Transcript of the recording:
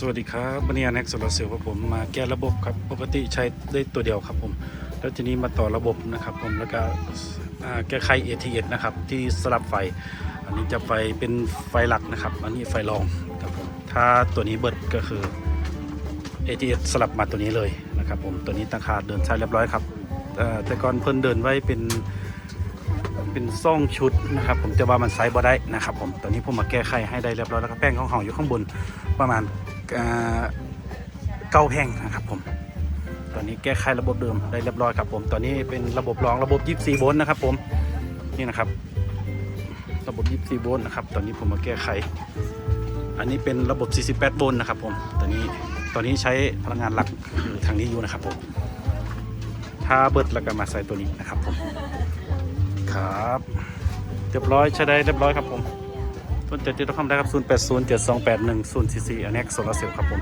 สวัสดีครับวันนี้แน็กโซลาร์เซลล์ครับผมมาแก้ระบบครับปกติใช้ได้ตัวเดียวครับผมแล้วทีนี้มาต่อระบบนะครับผมแล้วก็แก้ไข ATS นะครับที่สลับไฟอันนี้จะไฟเป็นไฟหลักนะครับอันนี้ไฟรองครับผมถ้าตัวนี้เบิดก็คือ ATS สลับมาตัวนี้เลยนะครับผมตัวนี้ตั้งค่าเดินใช้เรียบร้อยครับแต่ก่อนเพิ่นเดินไว้เป็นซ่องชุดนะครับผมจะว่ามันไซส์บ่ได้นะครับผมตอนนี้ผมมาแก้ไขให้ได้เรียบร้อยแล้วก็แป้งของเขาอยู่ข้างบนประมาณ9แผ่นนะครับผมตอนนี้แก้ไขระบบเดิมได้เรียบร้อยครับผมตอนนี้เป็นระบบรองระบบ24โวลต์นะครับผมนี่นะครับระบบ24โวลต์นะครับตอนนี้ผมมาแก้ไขอันนี้เป็นระบบ48โวลต์นะครับผมตอนนี้ใช้พลังงานหลักคือทางนี้อยู่นะครับผมถ้าเบิดแล้วก็มาใส่ตัวนี้นะครับผมครับเรียบร้อยใช้ได้เรียบร้อยครับผมต้นใจติดต่อเข้ามาได้ครับ0807281044อันนี้โซลาร์เซลล์ครับผม